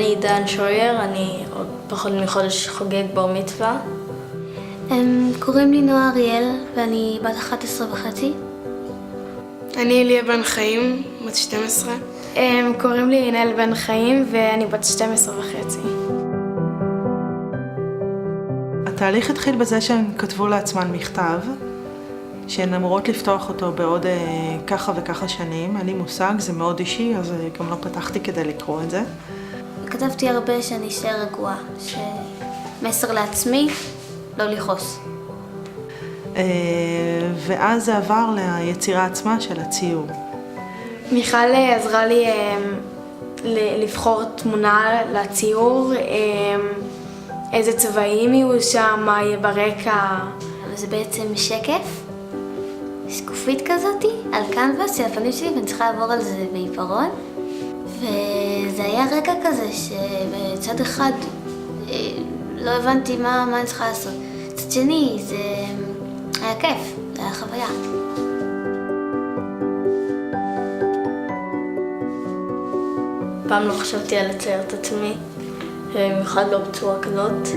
שמי דן שויר, אני עוד פחות מחודש חוגג בר מצווה. קוראים לי נועה אריאל ואני בת 11.5. אני אליה בן חיים, בת 12. קוראים לי ינאל בן חיים ואני בת 12.5. התהליך התחיל בזה שהן כתבו לעצמן מכתב, שהן אמורות לפתוח אותו בעוד ככה וככה שנים. אין לי מושג, זה מאוד אישי, אז גם לא פתחתי כדי לקרוא את זה. כתבתי הרבה שאני אשאר רגועה, שמסר לעצמי, לא לכעוס. ואז זה עבר ליצירה עצמה של הציור. מיכל עזרה לי לבחור תמונה לציור, איזה צבעים יהיו שם, מה יהיה ברקע. זה בעצם שקף, שקופית כזאת, על קנבס של הפנים שלי, ואני צריכה לעבור על זה בעיפרון. וזה היה רגע כזה שבצד אחד לא הבנתי מה אני צריכה לעשות. מצד שני, זה היה כיף, זה היה חוויה. פעם לא חשבתי על לצייר את עצמי, במיוחד לא בצורה כזאת.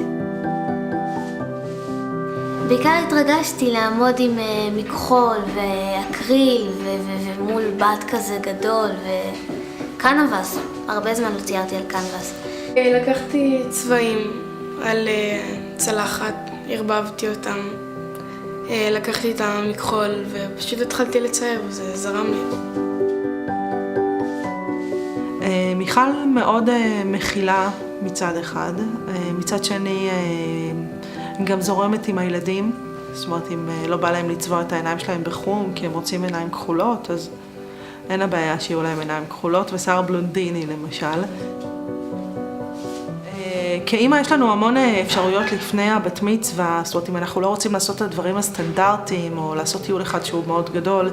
בעיקר התרגשתי לעמוד עם מכחול ואקריל ומול בת כזה גדול וקנבס. הרבה זמן לא ציירתי על קנבס. לקחתי צבעים על צלחת, הרבבתי אותם. לקחתי את המכחול ופשוט התחלתי לצייר וזה זרם לי. מיכל מאוד מכילה מצד אחד, מצד שני גם זורמת עם הילדים. זאת אומרת, אם לא בא להם לצבוע את העיניים שלהם בחום כי הם רוצים עיניים כחולות, אז אין הבעיה שיהיו להם עיניים כחולות, ושיער בלונדיני למשל. כאמא יש לנו המון אפשרויות לפני הבת מצווה, זאת אומרת, אם אנחנו לא רוצים לעשות את הדברים הסטנדרטיים או לעשות טיול אחד שהוא מאוד גדול,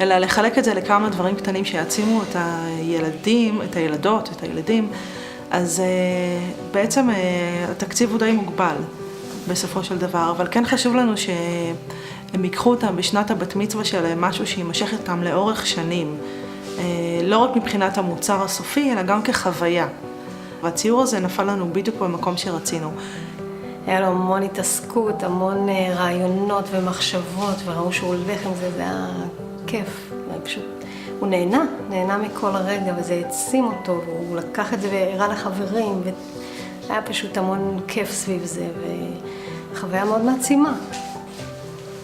אלא לחלק את זה לכמה דברים קטנים שיעצימו את הילדים, את הילדות, את הילדים, אז בעצם התקציב הוא די מוגבל בסופו של דבר, אבל כן חשוב לנו שהם ייקחו אותם בשנת הבת מצווה שלהם משהו שימשך איתם לאורך שנים, לא רק מבחינת המוצר הסופי, אלא גם כחוויה. והציור הזה נפל לנו בדיוק במקום שרצינו. היה לו המון התעסקות, המון רעיונות ומחשבות, וראו שהוא הולך עם זה, זה היה כיף. פשוט, הוא נהנה מכל הרגע, וזה העצים אותו, והוא לקח את זה והראה לחברים, והיה פשוט המון כיף סביב זה, וחוויה מאוד מעצימה.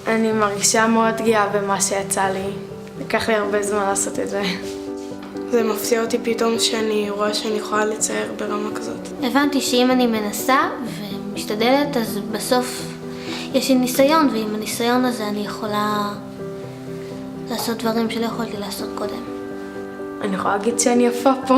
אני מרגישה מאוד גאה במה שיצא לי. לקח לי הרבה זמן לעשות את זה. זה מפתיע אותי פתאום שאני רואה שאני יכולה לצייר ברמה כזאת. הבנתי שאם אני מנסה ומשתדלת, אז בסוף יש לי ניסיון, ועם הניסיון הזה אני יכולה לעשות דברים שלא יכולתי לעשות קודם. אני יכולה להגיד שאני יפה פה.